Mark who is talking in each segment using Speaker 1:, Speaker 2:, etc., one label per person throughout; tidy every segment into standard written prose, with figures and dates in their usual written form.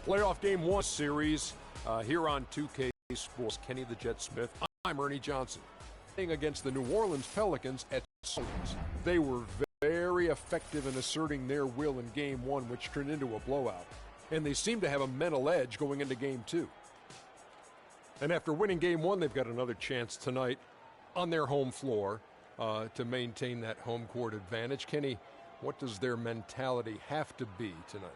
Speaker 1: Playoff Game 1 series here on 2K Sports. Kenny the Jet Smith. I'm Ernie Johnson. Against the New Orleans Pelicans at Orleans. They were very effective in asserting their will in Game 1, which turned into a blowout. And they seem to have a mental edge going into Game 2. And after winning Game 1, they've got another chance tonight on their home floor to maintain that home court advantage. Kenny, what does their mentality have to be tonight?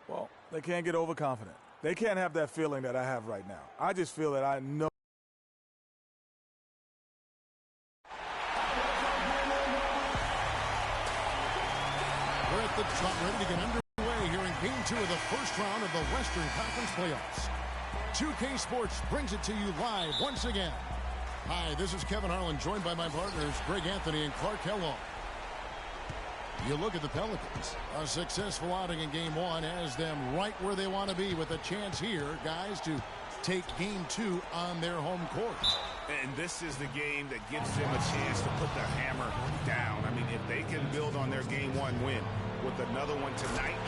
Speaker 2: Well, they can't get overconfident. They can't have that feeling that I have right now. I just feel that I know.
Speaker 3: We're at the top, ready to get underway here in Game 2 of the first round of the Western Conference Playoffs. 2K Sports brings it to you live once again. Hi, this is Kevin Harlan, joined by my partners, Greg Anthony and Clark Kellogg. You look at the Pelicans, a successful outing in Game 1 has them right where they want to be with a chance here, guys, to take Game 2 on their home court.
Speaker 4: And this is the game that gives them a chance to put the hammer down. I mean, if they can build on their Game 1 win with another one tonight,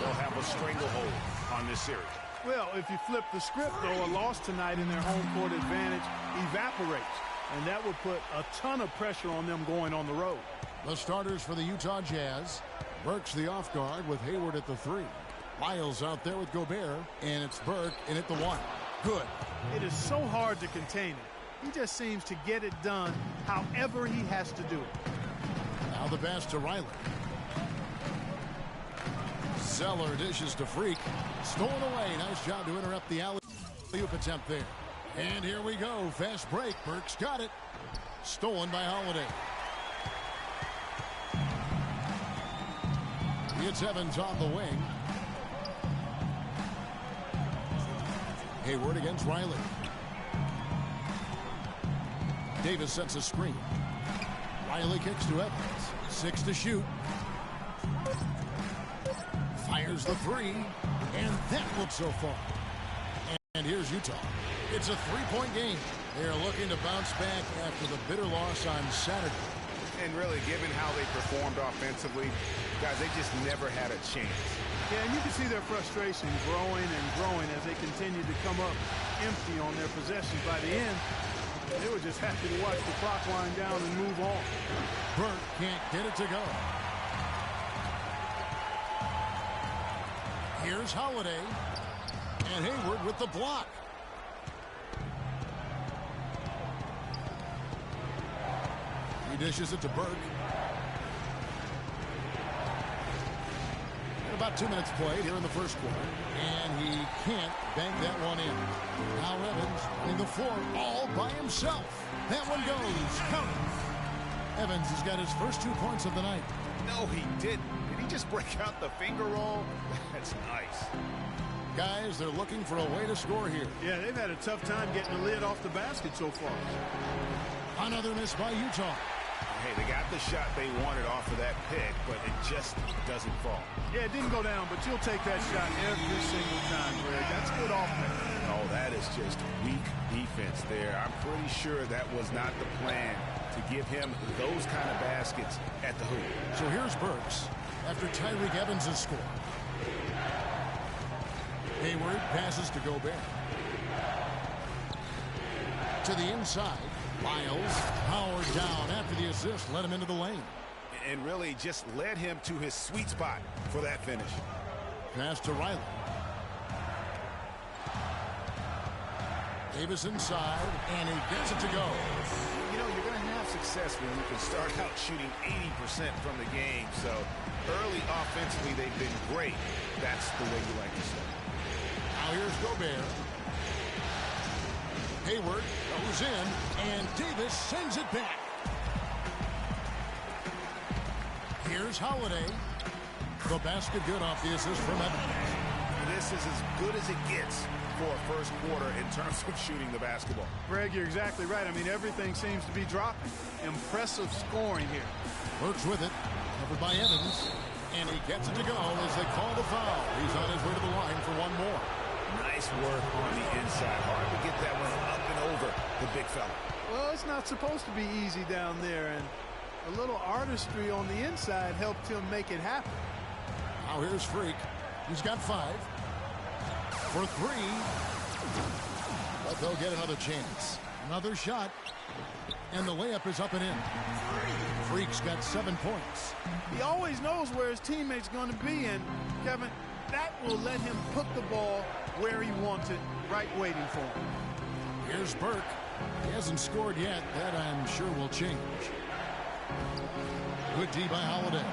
Speaker 4: they'll have a stranglehold on this series.
Speaker 5: Well, if you flip the script, though, a loss tonight in their home court advantage evaporates. And that would put a ton of pressure on them going on the road.
Speaker 3: The starters for the Utah Jazz. Burke's the off guard with Hayward at the 3. Miles out there with Gobert, and it's Burke in at the 1. Good.
Speaker 5: It is so hard to contain him. He just seems to get it done however he has to do it.
Speaker 3: Now the pass to Riley. Zeller dishes to Freak. Stolen away. Nice job to interrupt the alley-oop attempt there. And here we go. Fast break. Burke's got it. Stolen by Holiday. It's Evans on the wing. Hayward against Riley. Davis sets a screen. Riley kicks to Evans. 6 to shoot. Fires the 3. And that looks so far. And here's Utah. It's a 3-point game. They are looking to bounce back after the bitter loss on Saturday.
Speaker 4: And really, given how they performed offensively, guys, they just never had a chance.
Speaker 5: Yeah, and you can see their frustration growing and growing as they continue to come up empty on their possessions. By the end, they were just happy to watch the clock wind down and move on.
Speaker 3: Burke can't get it to go. Here's Holiday. And Hayward with the block. He dishes it to Burke. And about 2 minutes played here in the first quarter. And he can't bank that one in. Now Evans in the floor all by himself. That one goes. Count it. Evans has got his first 2 points of the night.
Speaker 4: No, he didn't. Did he just break out the finger roll? That's nice.
Speaker 3: Guys, they're looking for a way to score here.
Speaker 5: Yeah, they've had a tough time getting the lid off the basket so far.
Speaker 3: Another miss by Utah.
Speaker 4: Hey, they got the shot they wanted off of that pick, but it just doesn't fall.
Speaker 5: Yeah, it didn't go down, but you'll take that shot every single time, Greg. That's good offense.
Speaker 4: Oh, that is just weak defense there. I'm pretty sure that was not the plan to give him those kind of baskets at the hoop.
Speaker 3: So here's Burks after Tyreke Evans has scored. Hayward passes to Gobert. To the inside. Miles powered down after the assist. Let him into the lane.
Speaker 4: And really just led him to his sweet spot for that finish.
Speaker 3: Pass to Riley. Davis inside, and he gets it to go.
Speaker 4: You know, you're going to have success when you can start out shooting 80% from the game. So early offensively, they've been great. That's the way you like to start.
Speaker 3: Now here's Gobert. Hayward goes in, and Davis sends it back. Here's Holiday. The basket good off the assist from Evans.
Speaker 4: This is as good as it gets for a first quarter in terms of shooting the basketball.
Speaker 5: Greg, you're exactly right. I mean, everything seems to be dropping. Impressive scoring here.
Speaker 3: Works with it. Covered by Evans. And he gets it to go as they call the foul. He's on his way to the line for one more.
Speaker 4: Nice work on the inside. Hard to get that one up and over the big fella.
Speaker 5: Well, it's not supposed to be easy down there, and a little artistry on the inside helped him make it happen.
Speaker 3: Now here's Freak. He's got 5. for three. But they'll get another chance. Another shot. And the layup is up and in. Freak's got 7 points.
Speaker 5: He always knows where his teammate's going to be, and Kevin, that will let him put the ball where he wants it, right waiting for him.
Speaker 3: Here's Burke. He hasn't scored yet. That, I'm sure, will change. Good D by Holiday.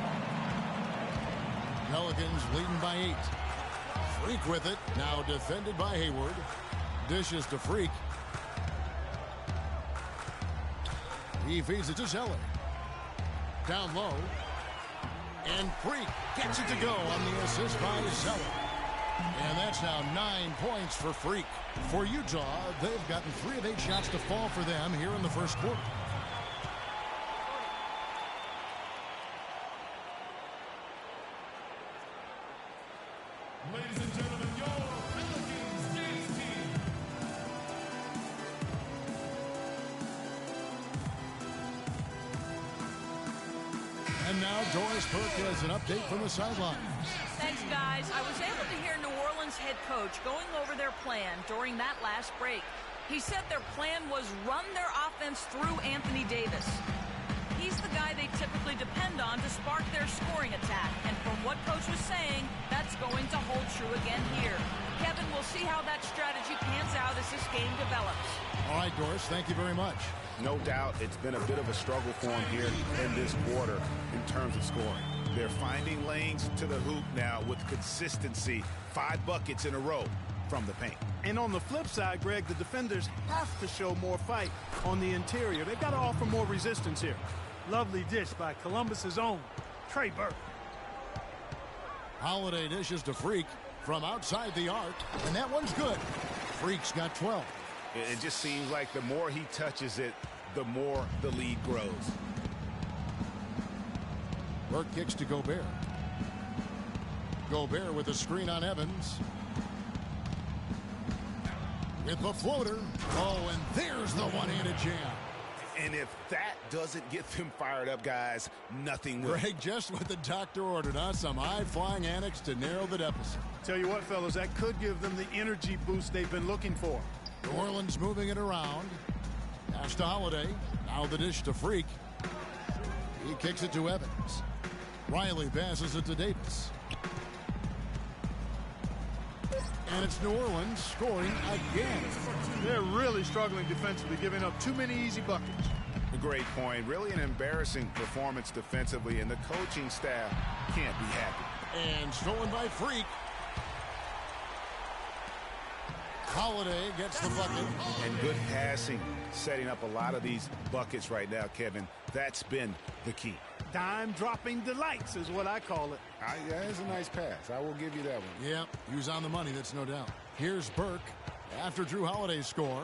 Speaker 3: Pelicans leading by 8. Freak with it. Now defended by Hayward. Dishes to Freak. He feeds it to Zeller. Down low. And Freak gets it to go on the assist by Zeller. And that's now 9 points for Freak. For Utah, they've gotten 3 of 8 shots to fall for them here in the first quarter.
Speaker 6: Ladies and gentlemen, your Pelicans Games team.
Speaker 3: And now Doris Burke has an update from the sidelines.
Speaker 7: Thanks, guys. I was able to hear New Orleans head coach going over their plan during that last break. He said their plan was run their offense through Anthony Davis. He's the guy they typically depend on to spark their scoring attack. And from what Coach was saying, that's going to hold true again here. Kevin, we'll see how that strategy pans out as this game develops.
Speaker 3: All right, Doris, thank you very much.
Speaker 4: No doubt it's been a bit of a struggle for him here in this quarter in terms of scoring. They're finding lanes to the hoop now with consistency. 5 buckets in a row from the paint.
Speaker 5: And on the flip side, Greg, the defenders have to show more fight on the interior. They've got to offer more resistance here. Lovely dish by Columbus's own Trey Burke.
Speaker 3: Holiday dishes to Freak from outside the arc, and that one's good. Freak's got 12.
Speaker 4: It just seems like the more he touches it, the more the lead grows.
Speaker 3: Burke kicks to Gobert. Gobert with a screen on Evans. With the floater. Oh, and there's the one-handed jam.
Speaker 4: And if that doesn't get them fired up, guys, nothing will.
Speaker 3: Greg, just what the doctor ordered, huh? Some high-flying annex to narrow the deficit.
Speaker 5: Tell you what, fellas, that could give them the energy boost they've been looking for.
Speaker 3: New Orleans moving it around. Pass to Holiday. Now the dish to Freak. He kicks it to Evans. Riley passes it to Davis. And it's New Orleans scoring again.
Speaker 5: They're really struggling defensively, giving up too many easy buckets.
Speaker 4: A great point. Really an embarrassing performance defensively, and the coaching staff can't be happy.
Speaker 3: And stolen by Freak. Holiday gets the bucket.
Speaker 4: And good passing, setting up a lot of these buckets right now, Kevin. That's been the key.
Speaker 5: Dime-dropping delights is what I call it.
Speaker 4: That is a nice pass. I will give you that one.
Speaker 3: Yep, he was on the money, that's no doubt. Here's Burke after Drew Holiday's score.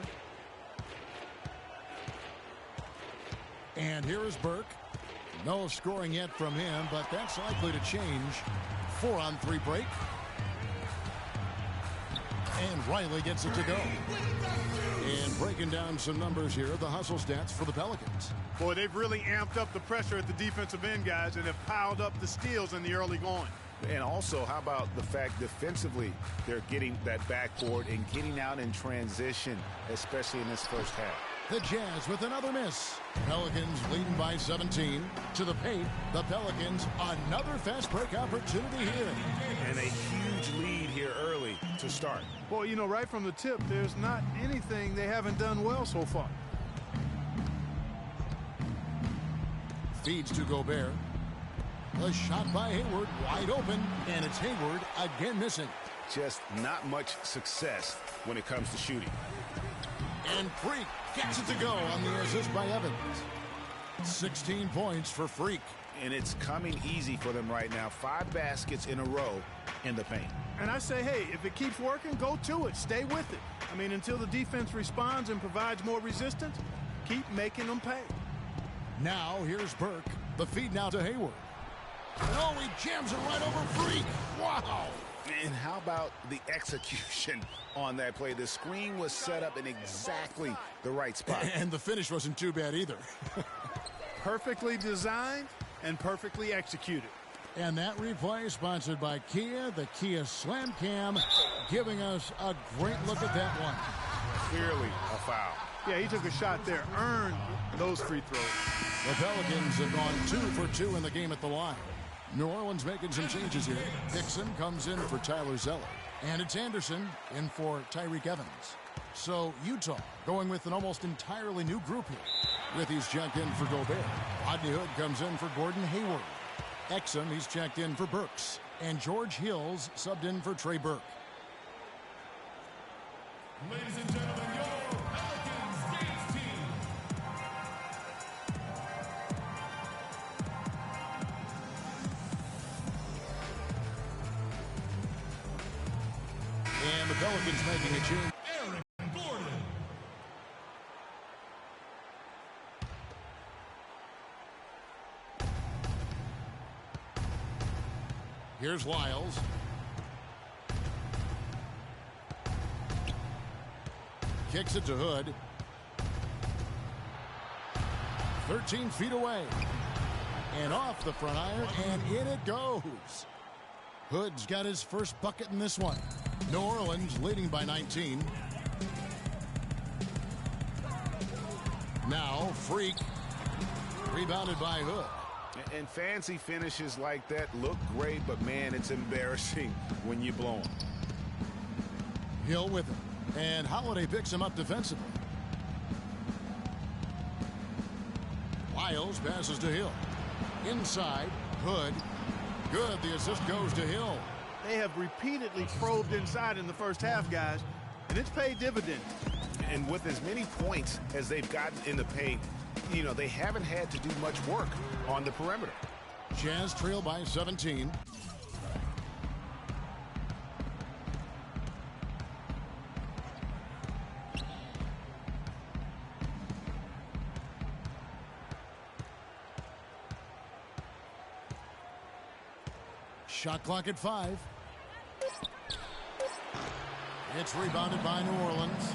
Speaker 3: And here is Burke. No scoring yet from him, but that's likely to change. 4-on-3 break. And Riley gets it to go. And breaking down some numbers here, the hustle stats for the Pelicans.
Speaker 5: Boy, they've really amped up the pressure at the defensive end, guys, and have piled up the steals in the early going.
Speaker 4: And also, how about the fact defensively they're getting that backboard and getting out in transition, especially in this first half.
Speaker 3: The Jazz with another miss. Pelicans leading by 17. To the paint, the Pelicans, another fast break opportunity here.
Speaker 4: And a huge lead here early to start.
Speaker 5: Boy, you know, right from the tip, there's not anything they haven't done well so far.
Speaker 3: Feeds to Gobert. A shot by Hayward, wide open, and it's Hayward again missing.
Speaker 4: Just not much success when it comes to shooting.
Speaker 3: And Freak gets it to go on the assist by Evans. 16 points for Freak.
Speaker 4: And it's coming easy for them right now. 5 baskets in a row in the paint.
Speaker 5: And I say, hey, if it keeps working, go to it. Stay with it. I mean, until the defense responds and provides more resistance, keep making them pay.
Speaker 3: Now here's Burke. The feed now to Hayward. Oh, he jams it right over Freak. Wow.
Speaker 4: And how about the execution on that play? The screen was set up in exactly the right spot.
Speaker 3: And the finish wasn't too bad either.
Speaker 5: Perfectly designed and perfectly executed.
Speaker 3: And that replay sponsored by Kia, the Kia Slam Cam giving us a great look at that one.
Speaker 4: Clearly a foul.
Speaker 5: Yeah, he took a shot there, earned those free throws.
Speaker 3: The Pelicans have gone 2 for 2 in the game at the line. New Orleans making some changes here. Dixon comes in for Tyler Zeller. And it's Anderson in for Tyreke Evans. So Utah going with an almost entirely new group here. Withey's checked in for Gobert. Rodney Hood comes in for Gordon Hayward. Exum, he's checked in for Burks. And George Hills subbed in for Trey Burke.
Speaker 6: Ladies and gentlemen, your Pelicans Games team.
Speaker 3: And the Pelicans making a change.
Speaker 6: Aaron Gordon.
Speaker 3: Here's Lyles. Kicks it to Hood. 13 feet away. And off the front iron, and in it goes. Hood's got his first bucket in this one. New Orleans leading by 19. Now, Freak. Rebounded by Hood.
Speaker 4: And fancy finishes like that look great, but man, it's embarrassing when you blow them.
Speaker 3: Hill with him. And Holiday picks him up defensively. Lyles passes to Hill. Inside, Hood. Good, the assist goes to Hill.
Speaker 5: They have repeatedly probed inside in the first half, guys, and it's paid dividends.
Speaker 4: And with as many points as they've gotten in the paint, you know, they haven't had to do much work on the perimeter.
Speaker 3: Jazz trail by 17. Shot clock at 5. It's rebounded by New Orleans.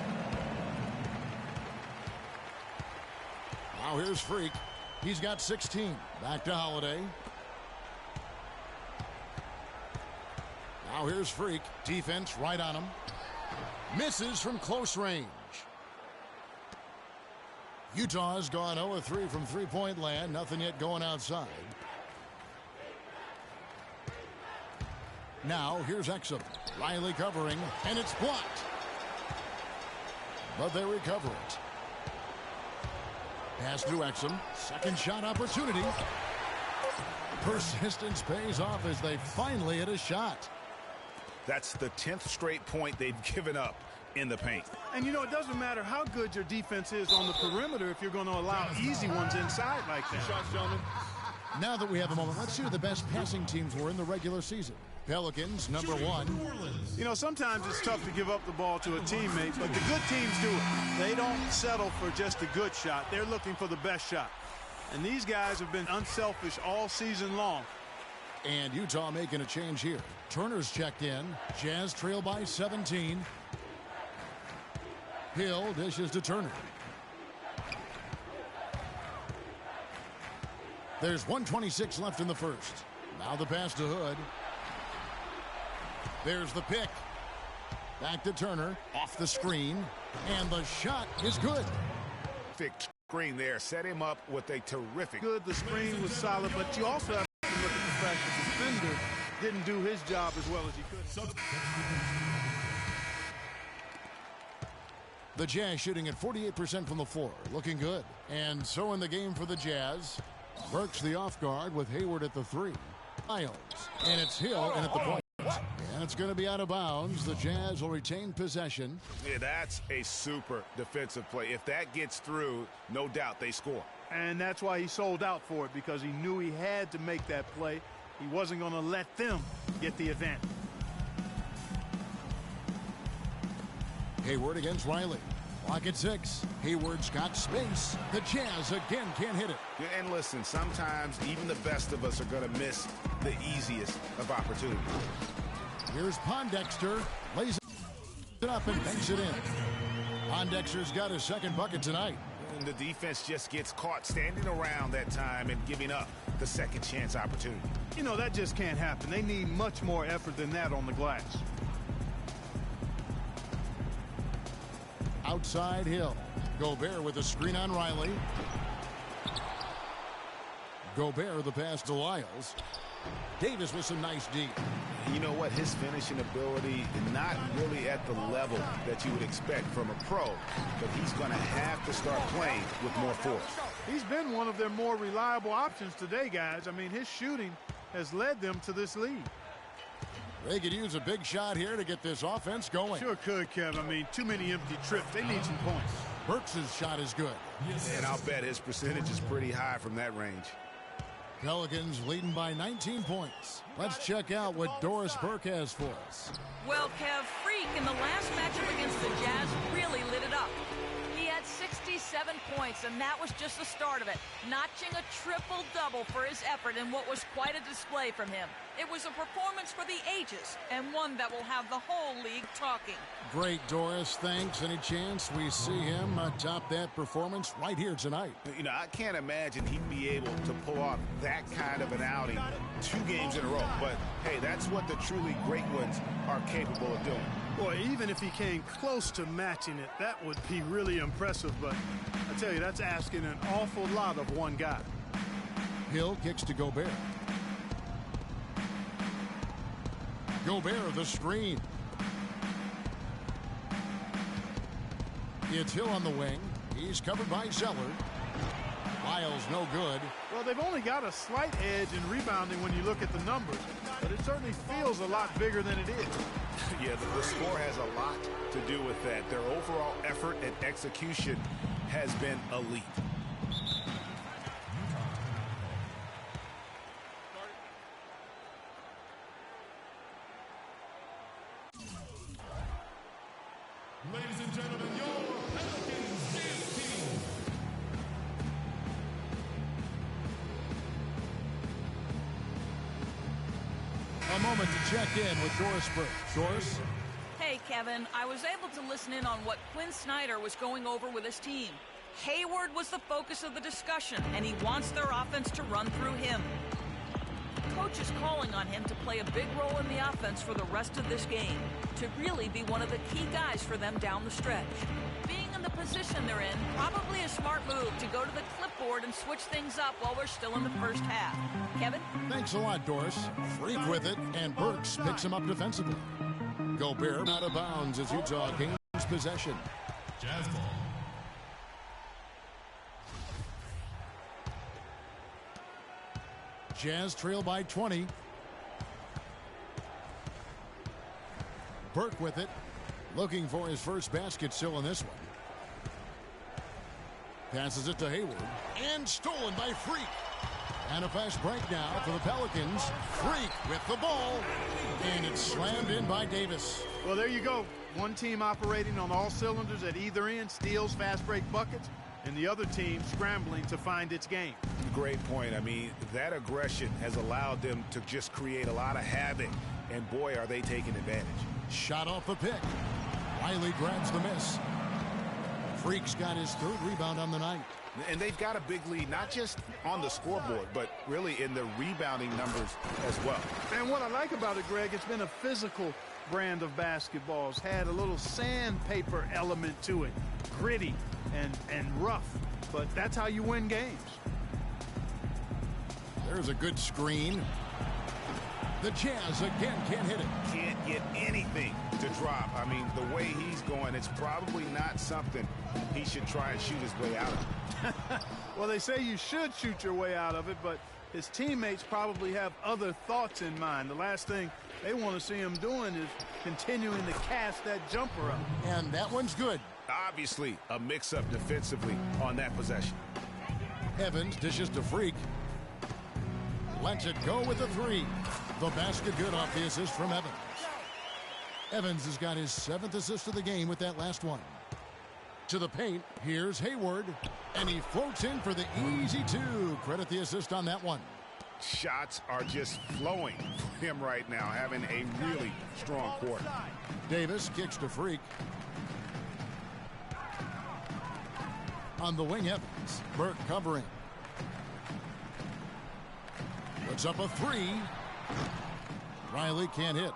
Speaker 3: Now here's Freak. He's got 16. Back to Holiday. Now here's Freak. Defense right on him. Misses from close range. Utah has gone 0-3 from three-point land. Nothing yet going outside. Now, here's Exum. Riley covering, and it's blocked. But they recover it. Pass to Exum. Second shot opportunity. Persistence pays off as they finally hit a shot.
Speaker 4: That's the 10th straight point they've given up in the paint.
Speaker 5: And, you know, it doesn't matter how good your defense is on the perimeter if you're going to allow easy ones inside like that.
Speaker 6: Shots, gentlemen.
Speaker 3: Now that we have a moment, let's see who the best passing teams were in the regular season. Pelicans, number 1.
Speaker 5: You know, sometimes it's tough to give up the ball to a teammate, but the good teams do it. They don't settle for just a good shot. They're looking for the best shot. And these guys have been unselfish all season long.
Speaker 3: And Utah making a change here. Turner's checked in. Jazz trail by 17. Hill dishes to Turner. There's 1:26 left in the first. Now the pass to Hood. There's the pick. Back to Turner. Off the screen. And the shot is good.
Speaker 4: Perfect screen there. Set him up with a terrific.
Speaker 5: Good, the screen was solid, but you also have to look at the fact that the defender didn't do his job as well as he could.
Speaker 3: The Jazz shooting at 48% from the floor. Looking good. And so in the game for the Jazz. Burks the off guard with Hayward at the 3. Lyles. And it's Hill in at the point. And it's going to be out of bounds. The Jazz will retain possession.
Speaker 4: Yeah, that's a super defensive play. If that gets through, no doubt they score.
Speaker 5: And that's why he sold out for it, because he knew he had to make that play. He wasn't going to let them get the advantage.
Speaker 3: Hayward against Riley. Clock at 6. Hayward's got space. The Jazz again can't hit it.
Speaker 4: Yeah, and listen, sometimes even the best of us are going to miss the easiest of opportunities.
Speaker 3: Here's Pondexter. Lays it up and banks it in. Pondexter's got his second bucket tonight.
Speaker 4: And the defense just gets caught standing around that time and giving up the second chance opportunity.
Speaker 5: You know, that just can't happen. They need much more effort than that on the glass.
Speaker 3: Outside Hill. Gobert with a screen on Riley. Gobert the pass to Lyles. Davis with some nice D.
Speaker 4: You know what? His finishing ability not really at the level that you would expect from a pro, but he's going to have to start playing with more force.
Speaker 5: He's been one of their more reliable options today, guys. I mean, his shooting has led them to this lead.
Speaker 3: They could use a big shot here to get this offense going.
Speaker 5: Sure could, Kev. I mean, too many empty trips. They need some points.
Speaker 3: Burks' shot is good.
Speaker 4: And I'll bet his percentage is pretty high from that range.
Speaker 3: Pelicans leading by 19 points. Let's check out what Doris Burke has for us.
Speaker 7: Well, Kev, Freak in the last matchup against the Jazz really lit it up. He had 67 points, and that was just the start of it, notching a triple-double for his effort in what was quite a display from him. It was a performance for the ages, and one that will have the whole league talking.
Speaker 3: Great, Doris. Thanks. Any chance we see him top that performance right here tonight?
Speaker 4: You know, I can't imagine he'd be able to pull off that kind of an outing 2 games in a row. But, hey, that's what the truly great ones are capable of doing.
Speaker 5: Boy, even if he came close to matching it, that would be really impressive. But I tell you, that's asking an awful lot of one guy.
Speaker 3: Hill kicks to Gobert. Gobert the screen. It's Hill on the wing. He's covered by Zeller. Lyles no good.
Speaker 5: Well, they've only got a slight edge in rebounding when you look at the numbers, but it certainly feels a lot bigger than it is.
Speaker 4: Yeah, the score has a lot to do with that. Their overall effort and execution has been elite.
Speaker 6: Ladies and gentlemen, your Pelicans dance team.
Speaker 3: A moment to check in with Doris Burke. Doris?
Speaker 7: Hey, Kevin, I was able to listen in on what Quinn Snyder was going over with his team. Hayward was the focus of the discussion, and he wants their offense to run through him. Coach is calling on him to play a big role in the offense for the rest of this game, to really be one of the key guys for them down the stretch. Being in the position they're in, probably a smart move to go to the clipboard and switch things up while we're still in the first half. Kevin?
Speaker 3: Thanks a lot, Doris. Freak with it, and Burks picks him up defensively. Gobert out of bounds as Utah gains possession.
Speaker 6: Jazz ball.
Speaker 3: Jazz trail by 20. Burke with it. Looking for his first basket still in this one. Passes it to Hayward. And stolen by Freak. And a fast break now for the Pelicans. Freak with the ball. And it's slammed in by Davis.
Speaker 5: Well, there you go. One team operating on all cylinders at either end, steals, fast break buckets, and the other team scrambling to find its game.
Speaker 4: Great point. I mean, that aggression has allowed them to just create a lot of havoc, and boy, are they taking advantage.
Speaker 3: Shot off the pick. Riley grabs the miss. Freak's got his 3rd rebound on the night.
Speaker 4: And they've got a big lead, not just on the scoreboard, but really in the rebounding numbers as well.
Speaker 5: And what I like about it, Greg, it's been a physical brand of basketball. It's had a little sandpaper element to it. Gritty and rough. But that's how you win games.
Speaker 3: There's a good screen. The Jazz again can't hit it.
Speaker 4: Can't get anything to drop. I mean, the way he's going, it's probably not something he should try and shoot his way out of.
Speaker 5: Well, they say you should shoot your way out of it, but his teammates probably have other thoughts in mind. The last thing they want to see him doing is continuing to cast that jumper up.
Speaker 3: And that one's good.
Speaker 4: Obviously, a mix-up defensively on that possession.
Speaker 3: Evans dishes to Freak. Lets it go with the 3. The basket good off the assist from Evans. Evans has got his 7th assist of the game with that last one. To the paint, here's Hayward. And he floats in for the easy 2. Credit the assist on that one.
Speaker 4: Shots are just flowing for him right now, having a really strong quarter.
Speaker 3: Davis kicks to Freak. On the wing, Evans. Burke covering. Puts up a 3. Riley can't hit.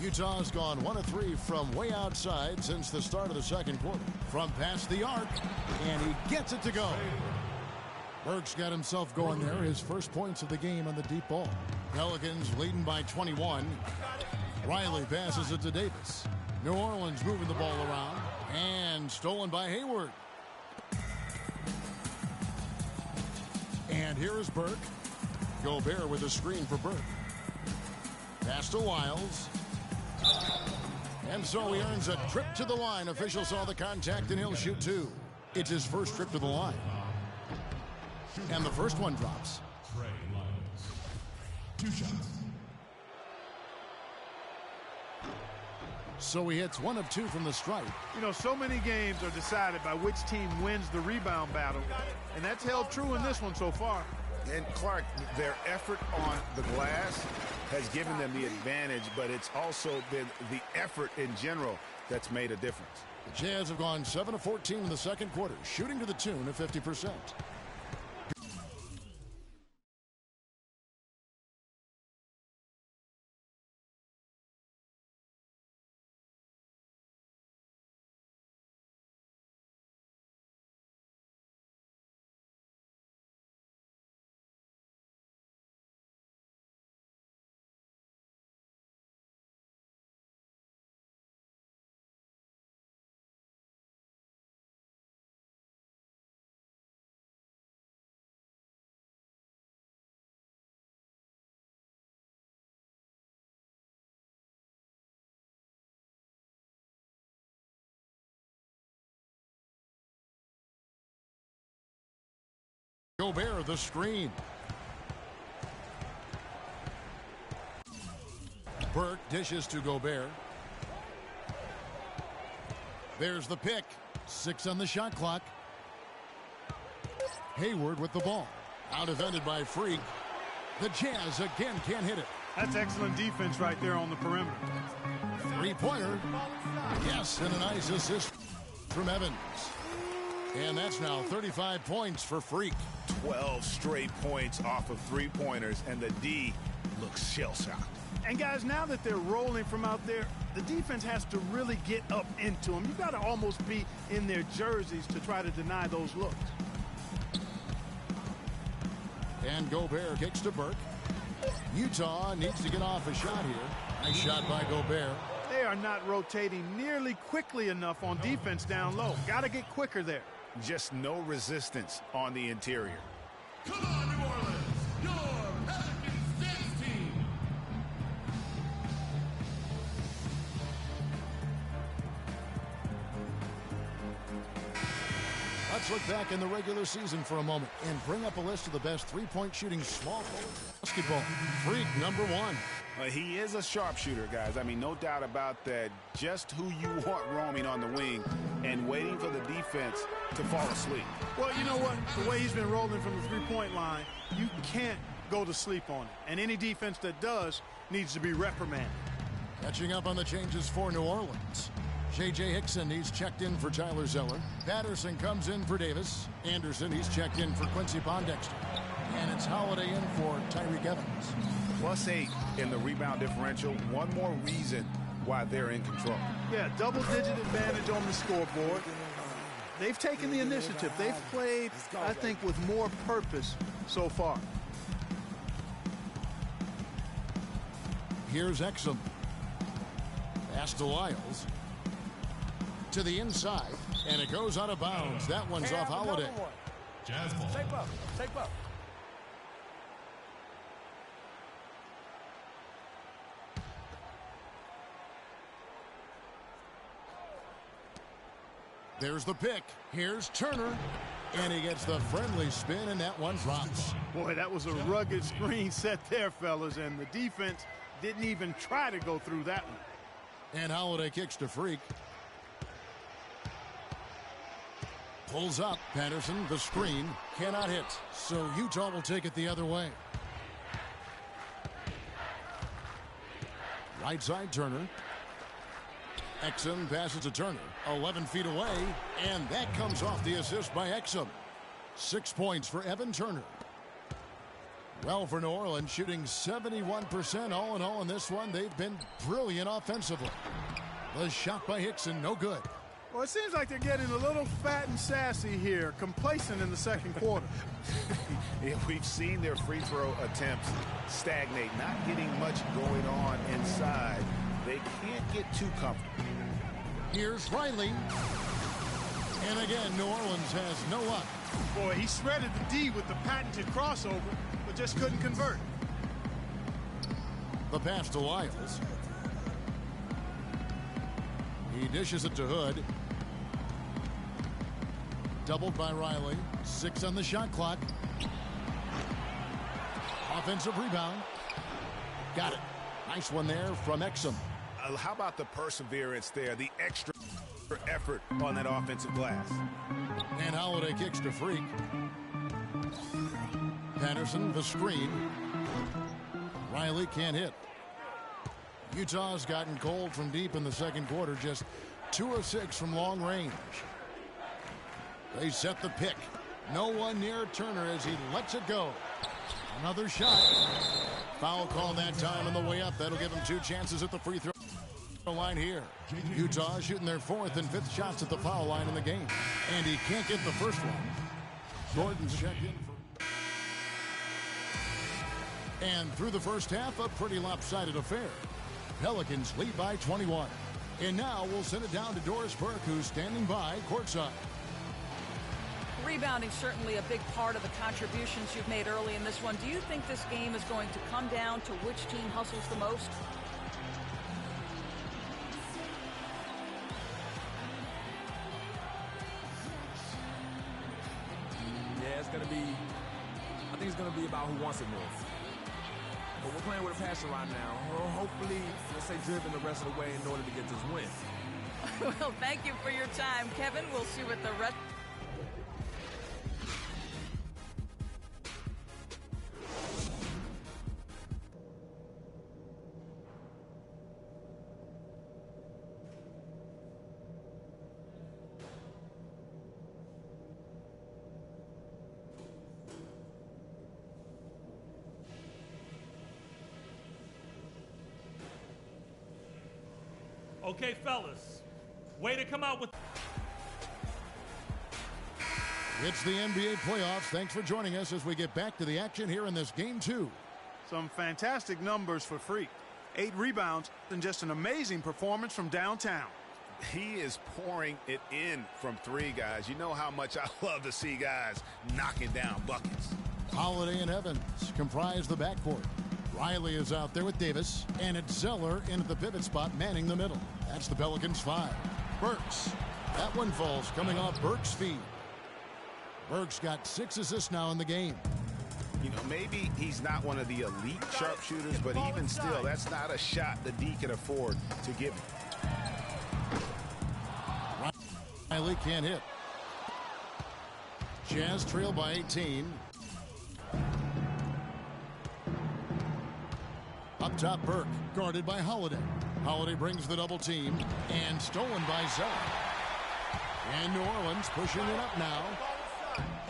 Speaker 3: Utah's gone 1 of 3 from way outside since the start of the second quarter. From past the arc, and he gets it to go. Burke's got himself going there, his first points of the game on the deep ball. Pelicans leading by 21. Riley passes it to Davis. New Orleans moving the ball around, and stolen by Hayward. And here is Burke. Gobert with a screen for Burke. Pass to Wiles. And so he earns a trip to the line. Official saw the contact, and he'll shoot 2. It's his first trip to the line. And the first one drops.
Speaker 6: Trey Lyles. 2 shots.
Speaker 3: So he hits 1 of 2 from the stripe.
Speaker 5: You know, so many games are decided by which team wins the rebound battle, and that's held true in this one so far.
Speaker 4: And Clark, their effort on the glass has given them the advantage, but it's also been the effort in general that's made a difference.
Speaker 3: The Jazz have gone 7 of 14 in the second quarter, shooting to the tune of 50%. Gobert, the screen. Burke dishes to Gobert. There's the pick. 6 on the shot clock. Hayward with the ball. Out defended by Freak. The Jazz again can't hit it.
Speaker 5: That's excellent defense right there on the perimeter.
Speaker 3: 3-pointer. Yes, and a nice assist from Evans. And that's now 35 points for Freak.
Speaker 4: 12 straight points off of 3-pointers, and the D looks shell-shocked.
Speaker 5: And guys, now that they're rolling from out there, the defense has to really get up into them. You've got to almost be in their jerseys to try to deny those looks.
Speaker 3: And Gobert kicks to Burke. Utah needs to get off a shot here. Nice shot by Gobert.
Speaker 5: They are not rotating nearly quickly enough on defense down low. Got to get quicker there.
Speaker 4: Just no resistance on the interior.
Speaker 6: Come on, New Orleans, your Pelicans dance team.
Speaker 3: Let's look back in the regular season for a moment and bring up a list of the best three-point shooting small forward basketball. Freak number 1.
Speaker 4: He is a sharpshooter, guys. I mean, no doubt about that. Just who you want roaming on the wing and waiting for the defense to fall asleep.
Speaker 5: Well, you know what? The way he's been rolling from the three-point line, you can't go to sleep on it. And any defense that does needs to be reprimanded.
Speaker 3: Catching up on the changes for New Orleans. J.J. Hickson, he's checked in for Tyler Zeller. Patterson comes in for Davis. Anderson, he's checked in for Quincy Pondexter. And it's Holiday in for Tyreke Evans.
Speaker 4: +8 in the rebound differential. One more reason why they're in control.
Speaker 5: Yeah, double-digit advantage on the scoreboard. They've taken the initiative. They've played, I think, with more purpose so far.
Speaker 3: Here's Exum. Pass to Lyles. To the inside, and it goes out of bounds. That one's off Holiday.
Speaker 6: Jazz ball.
Speaker 2: Take up.
Speaker 3: There's the pick. Here's Turner. And he gets the friendly spin, and that one drops.
Speaker 5: Boy, that was a rugged screen set there, fellas, and the defense didn't even try to go through that one.
Speaker 3: And Holiday kicks to Freak. Pulls up. Patterson, the screen, cannot hit. So Utah will take it the other way. Right side, Turner. Exum passes to Turner. 11 feet away, and that comes off the assist by Exum. 6 points for Evan Turner. Well, for New Orleans, shooting 71% all in all in this one. They've been brilliant offensively. The shot by Hickson, no good.
Speaker 5: Well, it seems like they're getting a little fat and sassy here, complacent in the second quarter.
Speaker 4: Yeah, we've seen their free throw attempts stagnate, not getting much going on inside. They can't get too comfortable.
Speaker 3: Here's Riley. And again, New Orleans has no luck.
Speaker 5: Boy, he shredded the D with the patented crossover, but just couldn't convert.
Speaker 3: The pass to Lyles. He dishes it to Hood. Doubled by Riley. 6 on the shot clock. Offensive rebound. Got it. Nice one there from Exum.
Speaker 4: How about the perseverance there, the extra effort on that offensive glass?
Speaker 3: And Holiday kicks to Freak. Patterson, the screen. Riley can't hit. Utah's gotten cold from deep in the second quarter, just 2 of 6 from long range. They set the pick. No one near Turner as he lets it go. Another shot. Foul call that time on the way up. That'll give him 2 chances at the free throw line here. Utah shooting their 4th and 5th shots at the foul line in the game. And he can't get the first one. Gordon's checked in for... And through the first half, a pretty lopsided affair. Pelicans lead by 21. And now we'll send it down to Doris Burke, who's standing by courtside.
Speaker 7: Rebounding certainly a big part of the contributions you've made early in this one. Do you think this game is going to come down to which team hustles the most?
Speaker 8: Yeah, I think it's going to be about who wants it more. But we're playing with a passion right now. Well, hopefully, let's say driven the rest of the way in order to get this win.
Speaker 7: Well, thank you for your time, Kevin. We'll see what the rest...
Speaker 9: Okay, fellas, way to come out with...
Speaker 3: It's the NBA playoffs. Thanks for joining us as we get back to the action here in this game 2.
Speaker 5: Some fantastic numbers for Freak. 8 rebounds and just an amazing performance from downtown.
Speaker 4: He is pouring it in from 3, guys. You know how much I love to see guys knocking down buckets.
Speaker 3: Holiday and Evans comprise the backcourt. Riley is out there with Davis, and it's Zeller in at the pivot spot, manning the middle. That's the Pelicans 5. Burks. That one falls coming off Burks' feed. Burks got 6 assists now in the game.
Speaker 4: You know, maybe he's not one of the elite sharpshooters, but even still, that's not a shot the D can afford to give him.
Speaker 3: Riley can't hit. Jazz trail by 18. Up top, Burke, guarded by Holiday. Holiday brings the double team, and stolen by Zeller. And New Orleans pushing it up now.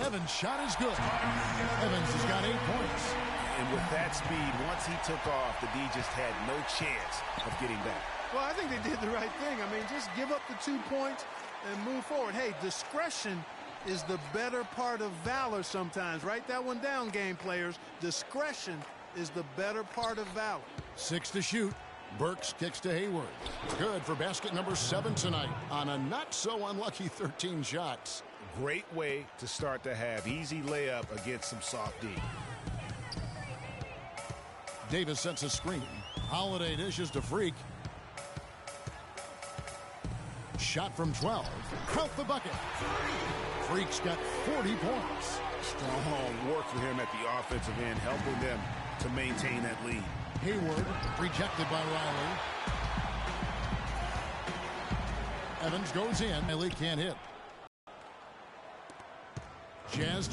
Speaker 3: Evans' shot is good. Evans has got 8 points.
Speaker 4: And with that speed, once he took off, the D just had no chance of getting back.
Speaker 5: Well, I think they did the right thing. I mean, just give up the 2 points and move forward. Hey, discretion is the better part of valor sometimes. Write that one down, game players. Discretion is the better part of valor.
Speaker 3: 6 to shoot. Burks kicks to Hayward. Good for basket number 7 tonight on a not-so-unlucky 13 shots.
Speaker 4: Great way to start to have easy layup against some soft D.
Speaker 3: Davis sets a screen. Holiday dishes to Freak. Shot from 12. Count the bucket. Freak's got 40 points.
Speaker 4: Strong work for him at the offensive end, helping them to maintain that lead.
Speaker 3: Hayward rejected by Riley. Evans goes in. Riley can't hit. Jazz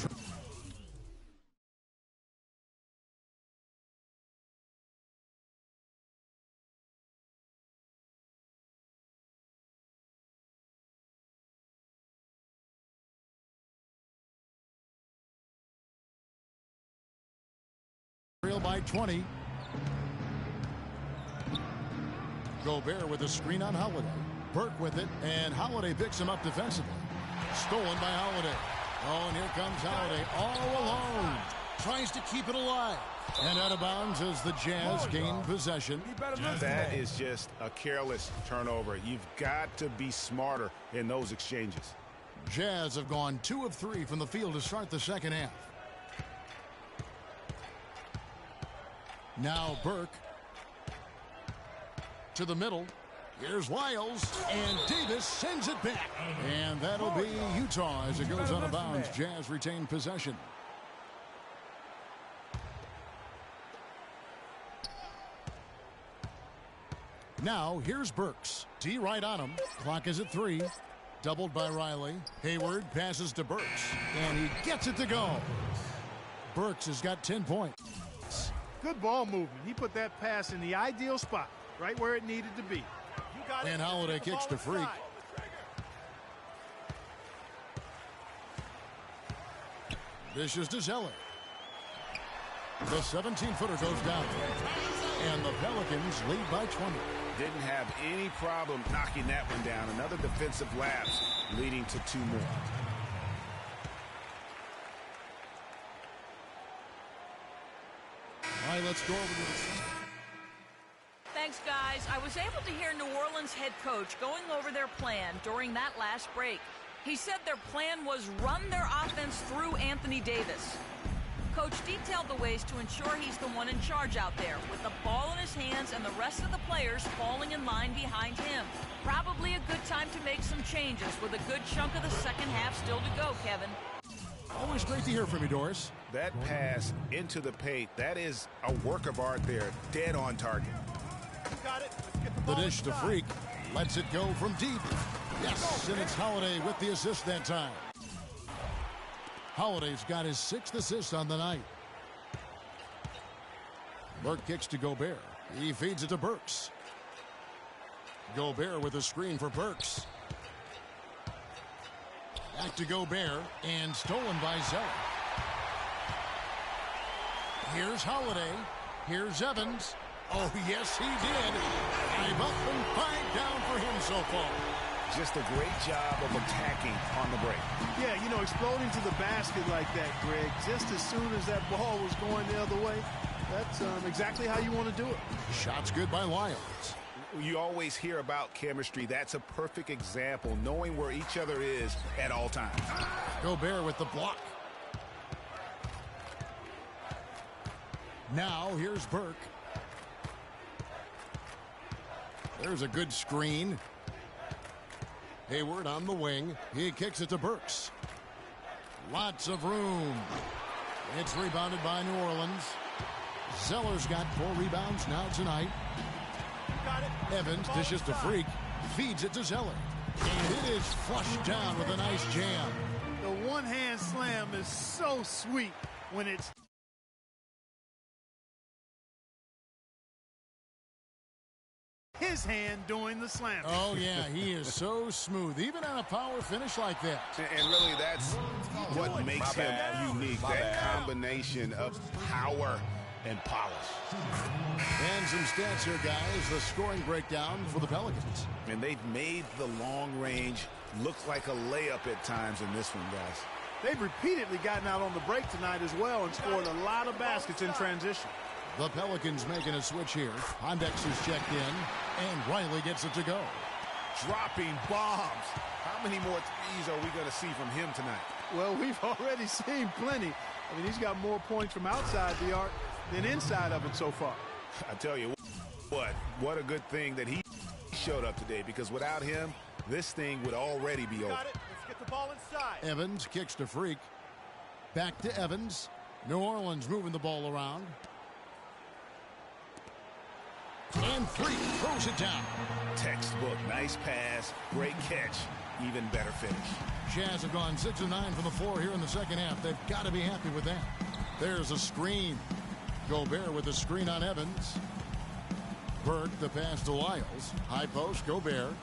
Speaker 3: trail by 20. Gobert with a screen on Holiday. Burke with it, and Holiday picks him up defensively. Stolen by Holiday. Oh, and here comes Holiday all alone. Tries to keep it alive. And out of bounds as the Jazz gain possession.
Speaker 4: That is just a careless turnover. You've got to be smarter in those exchanges.
Speaker 3: Jazz have gone 2 of 3 from the field to start the second half. Now Burke to the middle. Here's Lyles, and Davis sends it back. And that'll be Utah as it goes out of bounds. Jazz retain possession. Now here's Burks. D right on him. Clock is at 3. Doubled by Riley. Hayward passes to Burks, and he gets it to go. Burks has got 10 points.
Speaker 5: Good ball movement. He put that pass in the ideal spot, right where it needed to be.
Speaker 3: And Holiday kicks to Freak. This is to Zeller. The 17-footer goes down. And the Pelicans lead by 20.
Speaker 4: Didn't have any problem knocking that one down. Another defensive lapse leading to 2 more.
Speaker 3: All right, let's go over to the...
Speaker 7: Thanks, guys. I was able to hear New Orleans head coach going over their plan during that last break. He said their plan was run their offense through Anthony Davis. Coach detailed the ways to ensure he's the one in charge out there, with the ball in his hands and the rest of the players falling in line behind him. Probably a good time to make some changes with a good chunk of the second half still to go, Kevin.
Speaker 3: Always great to hear from you, Doris.
Speaker 4: That pass into the paint, that is a work of art there. Dead on target.
Speaker 5: Got it. Let's get the
Speaker 3: The
Speaker 5: ball
Speaker 3: dish to
Speaker 5: inside.
Speaker 3: Freak. Lets it go from deep. Yes, and it's Holiday with the assist that time. Holiday's got his 6th assist on the night. Burke kicks to Gobert. He feeds it to Burks. Gobert with a screen for Burks. Back to Gobert, and stolen by Zeller. Here's Holiday. Here's Evans. Oh, yes, he did. 5 up and 5 down for him so far.
Speaker 4: Just a great job of attacking on the break.
Speaker 5: Yeah, you know, exploding to the basket like that, Greg, just as soon as that ball was going the other way, that's exactly how you want to do it.
Speaker 3: Shots good by Lyles.
Speaker 4: You always hear about chemistry. That's a perfect example, knowing where each other is at all times.
Speaker 3: Gobert with the block. Now here's Burke. There's a good screen. Hayward on the wing. He kicks it to Burks. Lots of room. It's rebounded by New Orleans. Zeller's got 4 rebounds now tonight.
Speaker 5: Got it.
Speaker 3: Evans dishes to Freak. Feeds it to Zeller. And it is flushed down with a nice jam.
Speaker 5: The one-hand slam is so sweet when it's his hand doing the slam.
Speaker 3: Oh, yeah, he is so smooth, even on a power finish like that.
Speaker 4: And really, that's what makes him unique, that combination of power and polish.
Speaker 3: And some stats here, guys. The scoring breakdown for the Pelicans.
Speaker 4: And they've made the long range look like a layup at times in this one, guys.
Speaker 5: They've repeatedly gotten out on the break tonight as well and scored a lot of baskets in transition.
Speaker 3: The Pelicans making a switch here. Pondex is checked in, and Riley gets it to go.
Speaker 4: Dropping bombs. How many more threes are we going to see from him tonight?
Speaker 5: Well, we've already seen plenty. I mean, he's got more points from outside the arc than inside of it so far.
Speaker 4: I tell you what a good thing that he showed up today, because without him, this thing would already be over.
Speaker 5: Got it. Let's get the ball inside.
Speaker 3: Evans kicks to Freak. Back to Evans. New Orleans moving the ball around. And Freak throws it down.
Speaker 4: Textbook. Nice pass. Great catch. Even better finish.
Speaker 3: Jazz have gone 6 of 9 from the floor here in the second half. They've got to be happy with that. There's a screen. Gobert with a screen on Evans. Burke the pass to Lyles. High post, Gobert.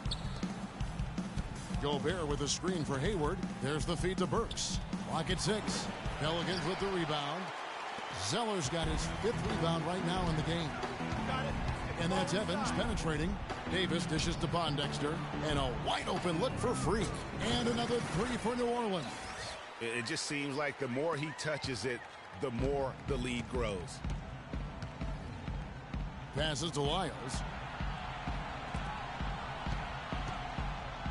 Speaker 3: Gobert with a screen for Hayward. There's the feed to Burks. Clock at 6. Pelicans with the rebound. Zeller's got his 5th rebound right now in the game. And that's Evans penetrating. Davis dishes to Pondexter. And a wide open look for Freak. And another 3 for New Orleans.
Speaker 4: It just seems like the more he touches it, the more the lead grows.
Speaker 3: Passes to Lyles.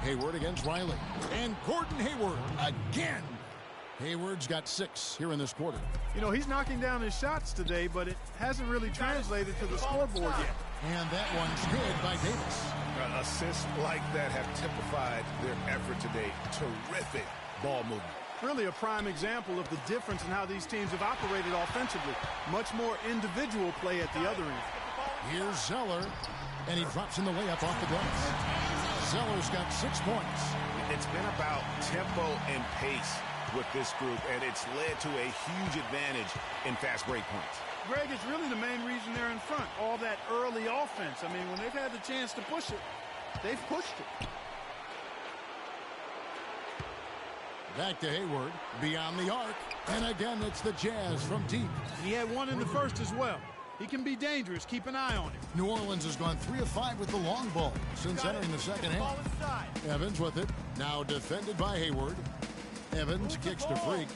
Speaker 3: Hayward against Riley. And Gordon Hayward again. Hayward's got 6 here in this quarter.
Speaker 5: You know, he's knocking down his shots today, but it hasn't really translated to the scoreboard yet.
Speaker 3: And that one's good by Davis.
Speaker 4: Assists like that have typified their effort today. Terrific ball movement.
Speaker 5: Really a prime example of the difference in how these teams have operated offensively. Much more individual play at the other end.
Speaker 3: Here's Zeller, and he drops in the layup off the glass. Zeller's got 6 points.
Speaker 4: It's been about tempo and pace with this group, and it's led to a huge advantage in fast break points.
Speaker 5: Greg, it's really the main reason they're in front. All that early offense. I mean, when they've had the chance to push it, they've pushed it.
Speaker 3: Back to Hayward, beyond the arc, and again it's the Jazz from deep.
Speaker 5: He had one in the first as well. He can be dangerous. Keep an eye on him.
Speaker 3: New Orleans has gone 3 of 5 with the long ball since entering the second half. Evans with it, now defended by Hayward. Evans kicks to Freak.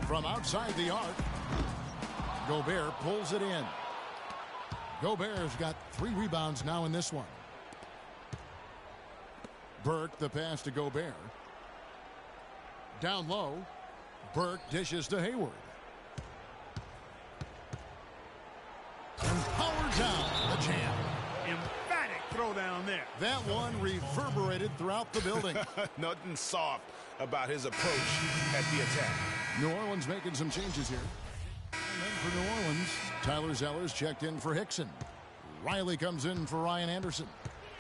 Speaker 3: From outside the arc, Gobert pulls it in. Gobert's got 3 rebounds now in this one. Burke, the pass to Gobert. Down low, Burke dishes to Hayward. And power down, the jam.
Speaker 5: Emphatic throw down there.
Speaker 3: That one reverberated throughout the building.
Speaker 4: Nothing soft about his approach at the attack.
Speaker 3: New Orleans making some changes here. And then for New Orleans, Tyler Zeller's checked in for Hickson. Riley comes in for Ryan Anderson.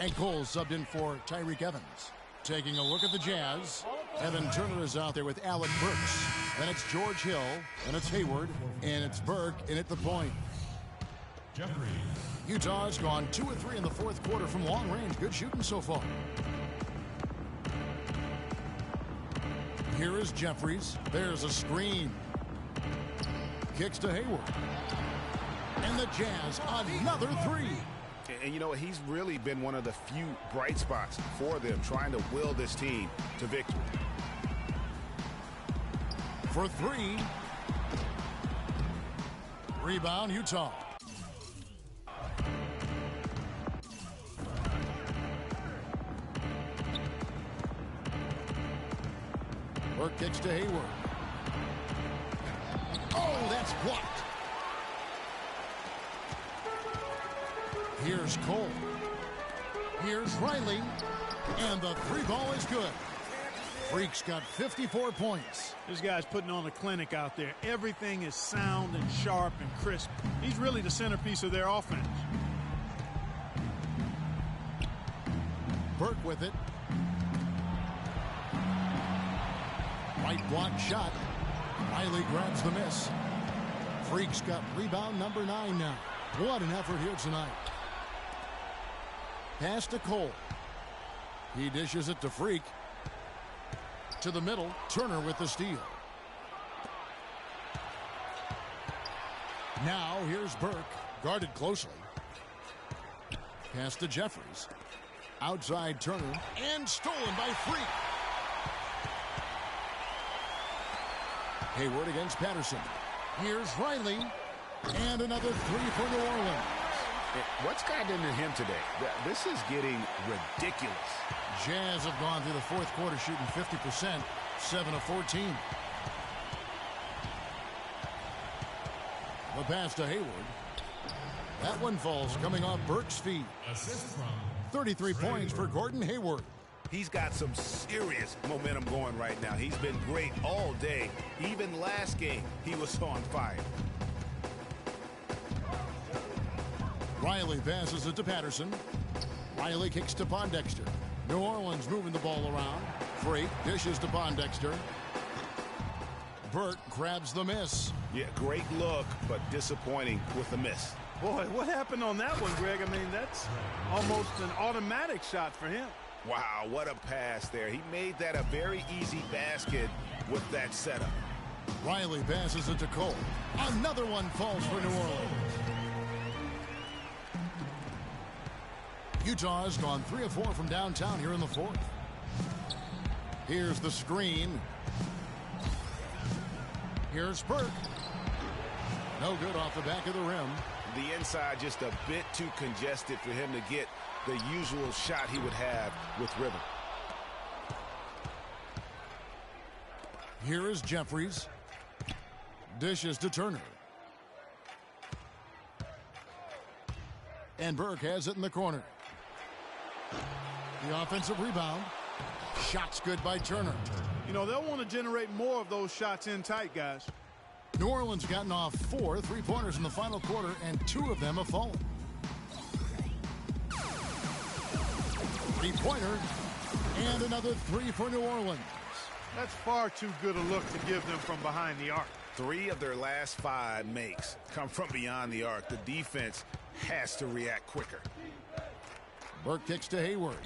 Speaker 3: And Cole subbed in for Tyreek Evans. Taking a look at the Jazz, Evan Turner is out there with Alec Burks. Then it's George Hill, and it's Hayward, and it's Burke in at the point.
Speaker 6: Jeffries.
Speaker 3: Utah's gone 2 of 3 in the 4th quarter from long range. Good shooting so far. Here is Jeffries. There's a screen. Kicks to Hayward. And the Jazz, another 3.
Speaker 4: And you know, he's really been one of the few bright spots for them, trying to will this team to victory.
Speaker 3: For 3. Rebound, Utah. Burke kicks to Hayward. Oh, that's blocked. Here's Cole. Here's Riley. And the 3 ball is good. Freak's got 54 points.
Speaker 5: This guy's putting on a clinic out there. Everything is sound and sharp and crisp. He's really the centerpiece of their offense.
Speaker 3: Burke with it. Right block shot. Riley grabs the miss. Freak's got rebound number 9 now. What an effort here tonight. Pass to Cole. He dishes it to Freak. To the middle, Turner with the steal. Now here's Burke, guarded closely. Pass to Jeffries. Outside Turner, and stolen by Freak. Hayward against Patterson. Here's Riley, and another 3 for New Orleans.
Speaker 4: What's gotten into him today? This is getting ridiculous.
Speaker 3: Jazz have gone through the 4th quarter shooting 50%, 7 of 14. The pass to Hayward. That one falls coming off Burke's feet.
Speaker 6: Assist from
Speaker 3: 33 points for Gordon Hayward.
Speaker 4: He's got some serious momentum going right now. He's been great all day. Even last game, he was on fire.
Speaker 3: Riley passes it to Patterson. Riley kicks to Pondexter. New Orleans moving the ball around. Freak dishes to Pondexter. Burke grabs the miss.
Speaker 4: Yeah, great look, but disappointing with the miss.
Speaker 5: Boy, what happened on that one, Greg? I mean, that's almost an automatic shot for him.
Speaker 4: Wow, what a pass there. He made that a very easy basket, with that setup.
Speaker 3: Riley passes it to Cole. Another one falls for New Orleans. Utah has gone 3 of 4 from downtown here in the fourth. Here's the screen. Here's Burke. No good off the back of the rim.
Speaker 4: The inside just a bit too congested for him to get the usual shot he would have with rhythm.
Speaker 3: Here is Jeffries. Dishes to Turner. And Burke has it in the corner. The offensive rebound. Shots good by Turner.
Speaker 5: You know, they'll want to generate more of those shots in tight, guys.
Speaker 3: New Orleans gotten off 4 3-pointers in the final quarter, and 2 of them have fallen. 3-pointer, and another 3 for New Orleans.
Speaker 5: That's far too good a look to give them from behind the arc.
Speaker 4: 3 of their last 5 makes come from beyond the arc. The defense has to react quicker.
Speaker 3: Burke kicks to Hayward.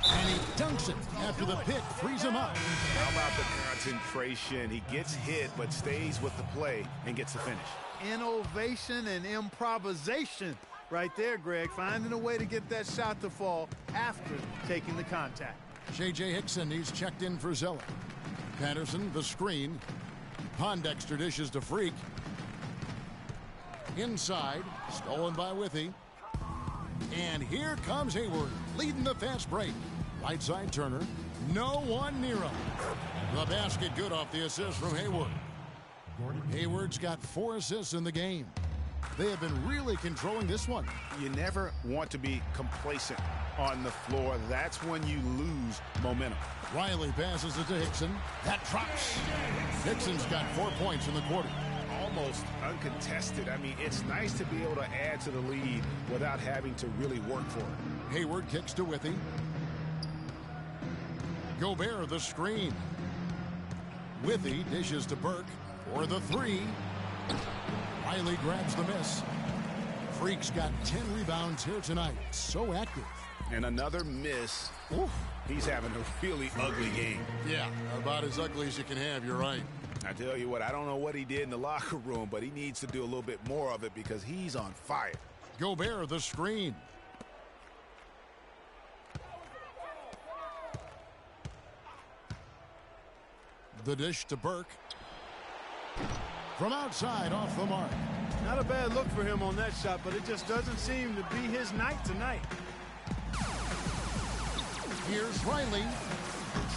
Speaker 3: And he dunks it after the pick frees him up.
Speaker 4: How about the concentration? He gets hit but stays with the play and gets the finish.
Speaker 5: Innovation and improvisation right there, Greg. Finding a way to get that shot to fall after taking the contact.
Speaker 3: J.J. Hickson, he's checked in for Zeller. Patterson, the screen. Pondexter dishes to Freak. Inside, stolen by Withy. And here comes Hayward, leading the fast break. Right side Turner. No one near him. The basket good off the assist from Hayward. Hayward's got 4 assists in the game. They have been really controlling this one.
Speaker 4: You never want to be complacent on the floor. That's when you lose momentum.
Speaker 3: Riley passes it to Hickson. That drops. Hickson's got 4 points in the quarter.
Speaker 4: Almost uncontested. I mean, it's nice to be able to add to the lead without having to really work for it.
Speaker 3: Hayward kicks to Withy. Gobert the screen. Withy dishes to Burke for the 3. Riley grabs the miss. Freak's got 10 rebounds here tonight. So active.
Speaker 4: And another miss. Oof. He's having a really ugly game.
Speaker 3: Yeah, about as ugly as you can have, you're right.
Speaker 4: I tell you what, I don't know what he did in the locker room, but he needs to do a little bit more of it because he's on fire.
Speaker 3: Gobert the screen. The dish to Burke. From outside, off the mark.
Speaker 5: Not a bad look for him on that shot, but it just doesn't seem to be his night tonight.
Speaker 3: Here's Riley.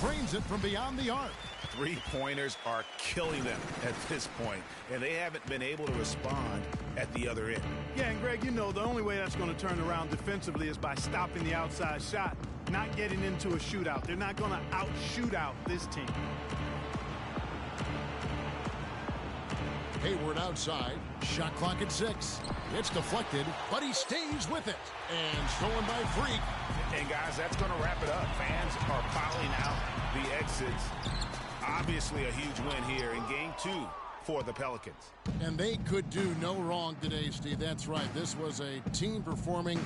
Speaker 3: Trains it from beyond the arc.
Speaker 4: 3-pointers are killing them at this point, and they haven't been able to respond at the other end.
Speaker 5: Yeah, and Greg, you know, the only way that's going to turn around defensively is by stopping the outside shot, not getting into a shootout. They're not going to out-shoot out this team.
Speaker 3: Hayward outside. Shot clock at 6. It's deflected, but he stays with it. And stolen by Freak.
Speaker 4: And guys, that's going to wrap it up. Fans are piling out the exits. Obviously a huge win here in game 2 for the Pelicans.
Speaker 3: And they could do no wrong today, Steve. That's right. This was a team performing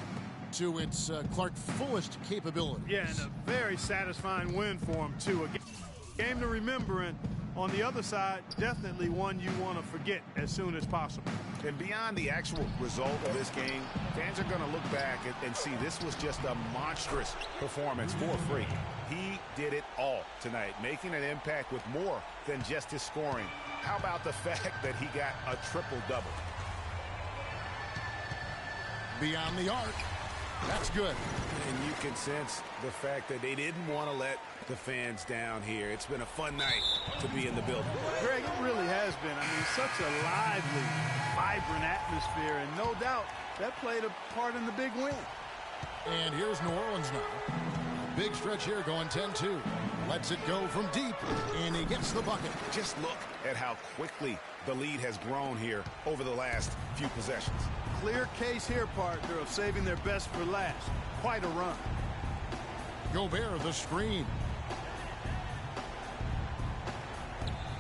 Speaker 3: to its Clark fullest capabilities.
Speaker 5: Yeah, and a very satisfying win for them, too. A game to remember, and on the other side, definitely one you want to forget as soon as possible.
Speaker 4: And beyond the actual result of this game, fans are going to look back and see this was just a monstrous performance for Freak. He did it all tonight, making an impact with more than just his scoring. How about the fact that he got a triple-double?
Speaker 3: Beyond the arc. That's good.
Speaker 4: And you can sense the fact that they didn't want to let the fans down here. It's been a fun night to be in the building.
Speaker 5: Greg, it really has been. I mean, such a lively, vibrant atmosphere, and no doubt that played a part in the big win.
Speaker 3: And here's New Orleans now. Big stretch here going 10-2. Lets it go from deep, and he gets the bucket.
Speaker 4: Just look at how quickly the lead has grown here over the last few possessions.
Speaker 5: Clear case here, partner, of saving their best for last. Quite a run.
Speaker 3: Gobert the screen.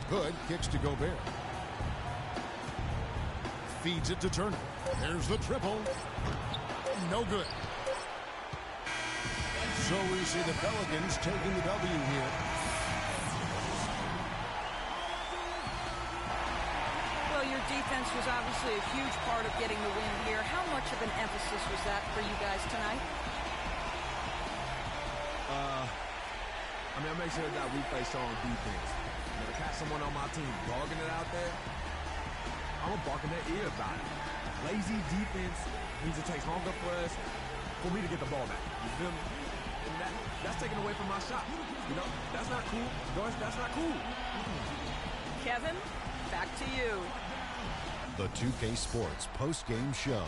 Speaker 3: Hood kicks to Gobert. Feeds it to Turner. There's the triple. No good. So we see the Pelicans taking the W here.
Speaker 7: defense was obviously a huge part of getting the win here. How much of an emphasis was that for you guys tonight?
Speaker 8: I mean, I make sure that we play strong defense. You know, to catch someone on my team dogging it out there, I'm going to bark in their ear about it. Lazy defense means it takes longer for me to get the ball back. You feel me? And that's taken away from my shot. You know, that's not cool. Doris, that's not cool.
Speaker 7: Kevin, back to you.
Speaker 3: The 2K Sports post-game show.